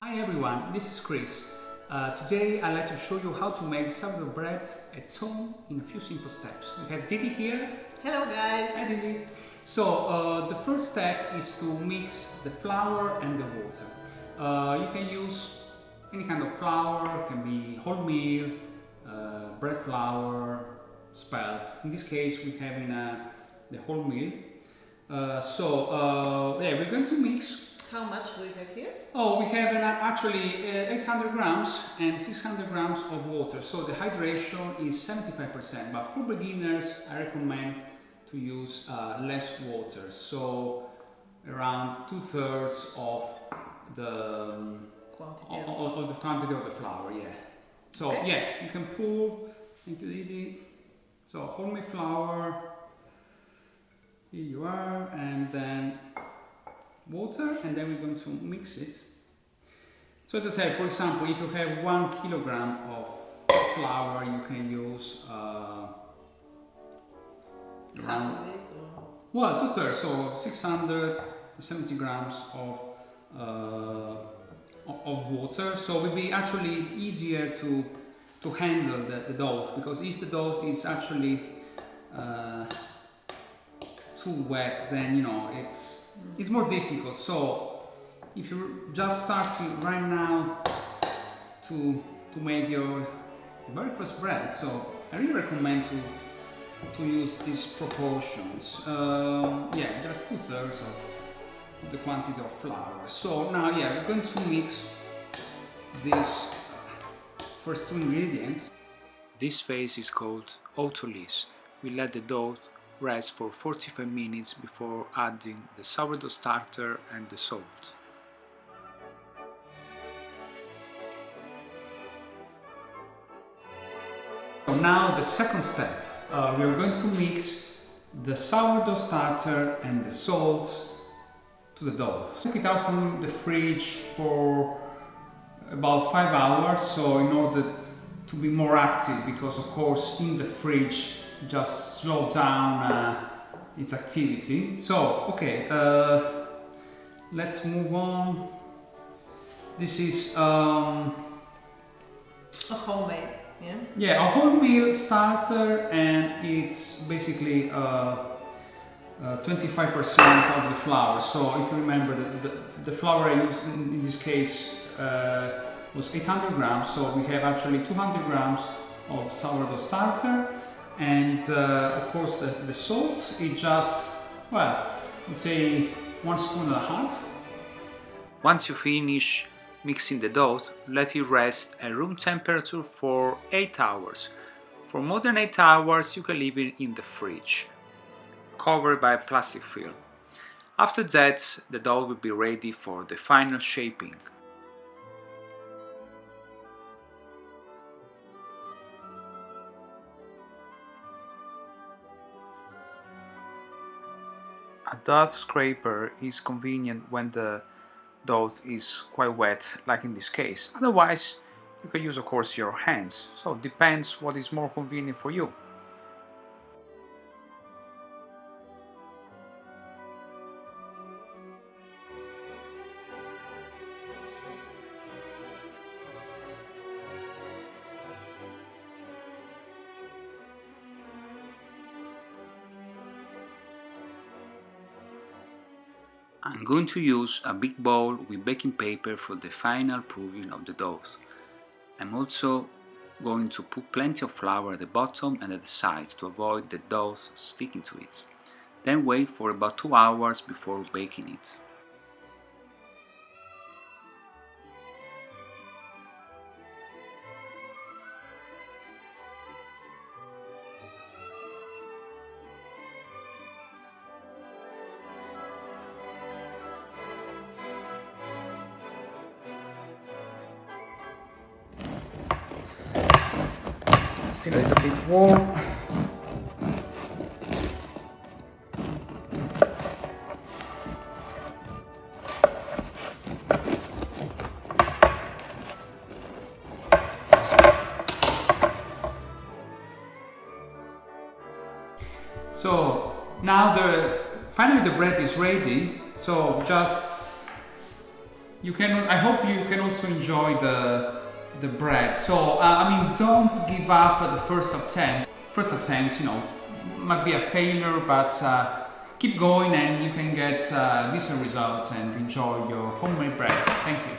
Hi everyone, this is Chris. Today I'd like to show you how to make sourdough bread at home in a few simple steps. We have Didi here. Hello guys! Hi Didi. So the first step is to mix the flour and the water. You can use any kind of flour, it can be wholemeal, bread flour, spelt. In this case we have the wholemeal. We're going to mix. How much do we have here? Oh, we have actually 800 grams and 600 grams of water. So the hydration is 75%. But for beginners, I recommend to use less water. So around 2/3 of the quantity of the flour. Yeah. So okay. Yeah, you can pour into Didi. So wholemeal flour. Here you are, and then water, and then we're going to mix it. So as I said, for example, if you have 1 kilogram of flour, you can use around, well, 2/3, so 670 grams of water. So it will be actually easier to handle the dough, because if the dough is actually too wet, then it's more difficult. So if you're just starting right now to make your very first bread, so I really recommend to use these proportions. Yeah, just 2/3 of the quantity of flour. So now, yeah, we're going to mix these first two ingredients. This phase is called autolyse. We let the dough rest for 45 minutes before adding the sourdough starter and the salt. So now the second step, we are going to mix the sourdough starter and the salt to the dough. Take it out from the fridge for about 5 hours, so in order to be more active, because of course in the fridge just slow down its activity. So okay, let's move on. This is a homemade, yeah? Yeah, a wholemeal starter, and it's basically 25% of the flour. So if you remember, the flour I used in this case was 800 grams, so we have actually 200 grams of sourdough starter. And of course the salt is just, well, I would say 1.5 spoons. Once you finish mixing the dough, let it rest at room temperature for 8 hours. For more than 8 hours you can leave it in the fridge, covered by a plastic film. After that, the dough will be ready for the final shaping. A dough scraper is convenient when the dough is quite wet, like in this case. Otherwise, you can use, of course, your hands. So it depends what is more convenient for you. I'm going to use a big bowl with baking paper for the final proving of the dough. I'm also going to put plenty of flour at the bottom and at the sides to avoid the dough sticking to it. Then wait for about 2 hours before baking it. Still a little bit warm. So now finally the bread is ready. So just I hope you can also enjoy the bread. So I mean, don't give up at the first attempt. First attempt, you know, might be a failure, but keep going and you can get decent results and enjoy your homemade bread. Thank you.